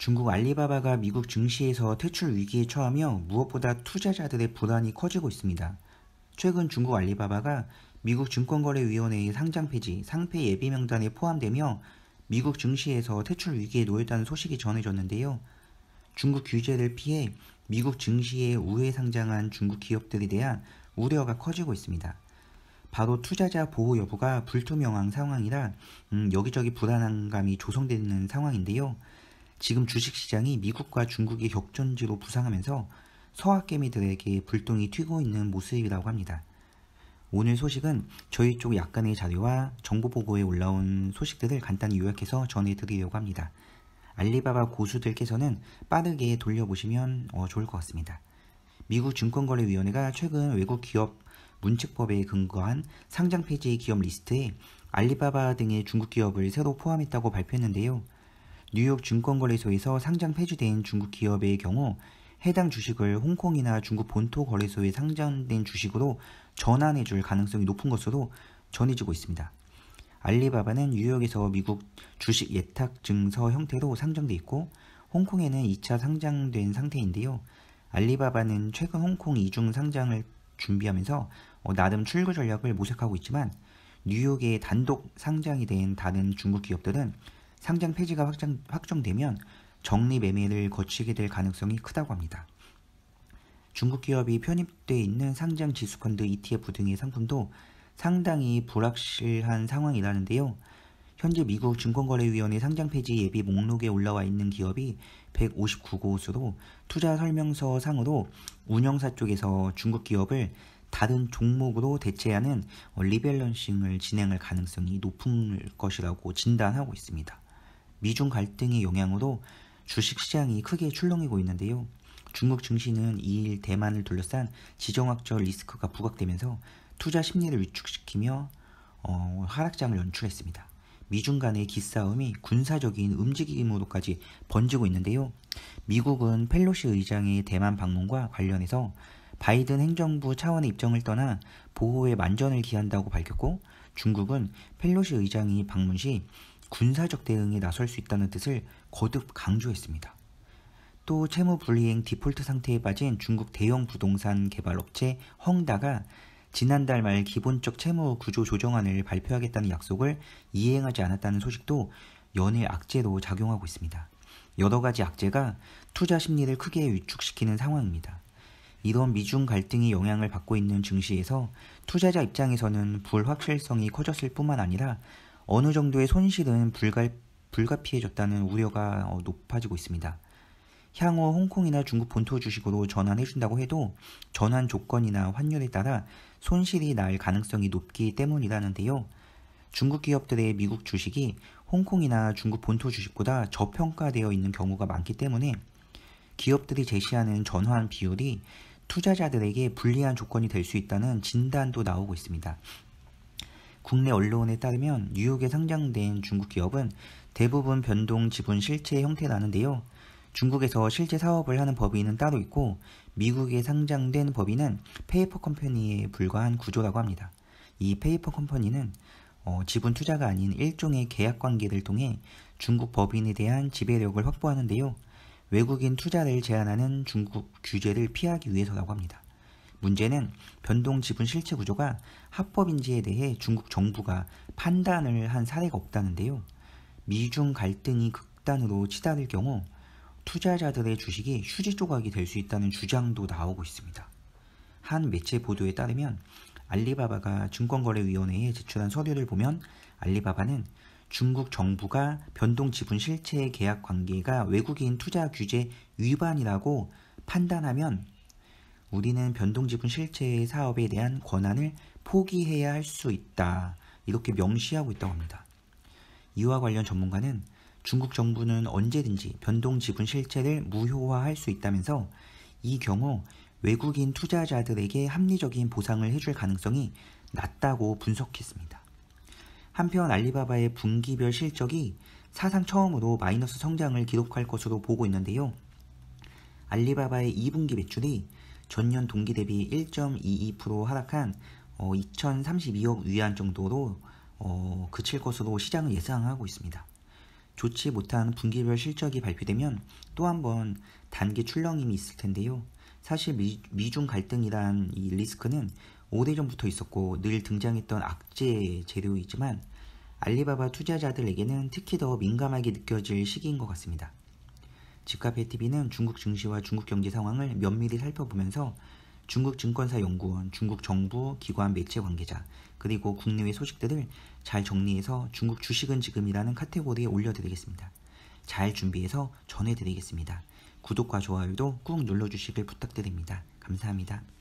중국 알리바바가 미국 증시에서 퇴출 위기에 처하며 무엇보다 투자자들의 불안이 커지고 있습니다. 최근 중국 알리바바가 미국 증권거래위원회의 상장 폐지, 상폐 예비 명단에 포함되며 미국 증시에서 퇴출 위기에 놓였다는 소식이 전해졌는데요. 중국 규제를 피해 미국 증시에 우회 상장한 중국 기업들에 대한 우려가 커지고 있습니다. 바로 투자자 보호 여부가 불투명한 상황이라 여기저기 불안한 감이 조성되는 상황인데요. 지금 주식시장이 미국과 중국의 격전지로 부상하면서 서학개미들에게 불똥이 튀고 있는 모습이라고 합니다. 오늘 소식은 저희 쪽 약간의 자료와 정보 보고에 올라온 소식들을 간단히 요약해서 전해드리려고 합니다. 알리바바 고수들께서는 빠르게 돌려보시면 좋을 것 같습니다. 미국 증권거래위원회가 최근 외국 기업 문책법에 근거한 상장 폐지 기업 리스트에 알리바바 등의 중국 기업을 새로 포함했다고 발표했는데요. 뉴욕 증권거래소에서 상장 폐지된 중국 기업의 경우 해당 주식을 홍콩이나 중국 본토 거래소에 상장된 주식으로 전환해줄 가능성이 높은 것으로 전해지고 있습니다. 알리바바는 뉴욕에서 미국 주식 예탁 증서 형태로 상장돼 있고 홍콩에는 2차 상장된 상태인데요. 알리바바는 최근 홍콩 이중 상장을 준비하면서 나름 출구 전략을 모색하고 있지만 뉴욕에 단독 상장이 된 다른 중국 기업들은 상장 폐지가 확정되면 정리 매매를 거치게 될 가능성이 크다고 합니다. 중국 기업이 편입되어 있는 상장 지수펀드 ETF 등의 상품도 상당히 불확실한 상황이라는데요. 현재 미국 증권거래위원회 상장 폐지 예비 목록에 올라와 있는 기업이 159곳으로 투자 설명서 상으로 운영사 쪽에서 중국 기업을 다른 종목으로 대체하는 리밸런싱을 진행할 가능성이 높은 것이라고 진단하고 있습니다. 미중 갈등의 영향으로 주식시장이 크게 출렁이고 있는데요. 중국 증시는 2일 대만을 둘러싼 지정학적 리스크가 부각되면서 투자 심리를 위축시키며 하락장을 연출했습니다. 미중 간의 기싸움이 군사적인 움직임으로까지 번지고 있는데요. 미국은 펠로시 의장의 대만 방문과 관련해서 바이든 행정부 차원의 입장을 떠나 보호에 만전을 기한다고 밝혔고 중국은 펠로시 의장이 방문 시 군사적 대응에 나설 수 있다는 뜻을 거듭 강조했습니다. 또 채무 불이행 디폴트 상태에 빠진 중국 대형 부동산 개발 업체 헝다가 지난달 말 기본적 채무 구조 조정안을 발표하겠다는 약속을 이행하지 않았다는 소식도 연일 악재로 작용하고 있습니다. 여러 가지 악재가 투자 심리를 크게 위축시키는 상황입니다. 이런 미중 갈등이 영향을 받고 있는 증시에서 투자자 입장에서는 불확실성이 커졌을 뿐만 아니라 어느 정도의 손실은 불가피해졌다는 우려가 높아지고 있습니다. 향후 홍콩이나 중국 본토 주식으로 전환해준다고 해도 전환 조건이나 환율에 따라 손실이 날 가능성이 높기 때문이라는데요. 중국 기업들의 미국 주식이 홍콩이나 중국 본토 주식보다 저평가되어 있는 경우가 많기 때문에 기업들이 제시하는 전환 비율이 투자자들에게 불리한 조건이 될 수 있다는 진단도 나오고 있습니다. 국내 언론에 따르면 뉴욕에 상장된 중국 기업은 대부분 변동 지분 실체 형태라는데요. 중국에서 실제 사업을 하는 법인은 따로 있고 미국에 상장된 법인은 페이퍼 컴퍼니에 불과한 구조라고 합니다. 이 페이퍼 컴퍼니는 지분 투자가 아닌 일종의 계약 관계를 통해 중국 법인에 대한 지배력을 확보하는데요. 외국인 투자를 제한하는 중국 규제를 피하기 위해서라고 합니다. 문제는 변동 지분 실체 구조가 합법인지에 대해 중국 정부가 판단을 한 사례가 없다는데요. 미중 갈등이 극단으로 치달을 경우 투자자들의 주식이 휴지 조각이 될 수 있다는 주장도 나오고 있습니다. 한 매체 보도에 따르면 알리바바가 증권거래위원회에 제출한 서류를 보면 알리바바는 중국 정부가 변동 지분 실체의 계약 관계가 외국인 투자 규제 위반이라고 판단하면 우리는 변동 지분 실체의 사업에 대한 권한을 포기해야 할 수 있다. 이렇게 명시하고 있다고 합니다. 이와 관련 전문가는 중국 정부는 언제든지 변동 지분 실체를 무효화할 수 있다면서 이 경우 외국인 투자자들에게 합리적인 보상을 해줄 가능성이 낮다고 분석했습니다. 한편 알리바바의 분기별 실적이 사상 처음으로 마이너스 성장을 기록할 것으로 보고 있는데요. 알리바바의 2분기 매출이 전년 동기 대비 1.22% 하락한 2032억 위안 정도로 그칠 것으로 시장은 예상하고 있습니다. 좋지 못한 분기별 실적이 발표되면 또 한 번 단기 출렁임이 있을 텐데요. 사실 미중 갈등이란 이 리스크는 오래전부터 있었고 늘 등장했던 악재 재료이지만 알리바바 투자자들에게는 특히 더 민감하게 느껴질 시기인 것 같습니다. 집카페TV는 중국 증시와 중국 경제 상황을 면밀히 살펴보면서 중국 증권사 연구원, 중국 정부, 기관, 매체 관계자, 그리고 국내외 소식들을 잘 정리해서 중국 주식은 지금이라는 카테고리에 올려드리겠습니다. 잘 준비해서 전해드리겠습니다. 구독과 좋아요도 꾹 눌러주시길 부탁드립니다. 감사합니다.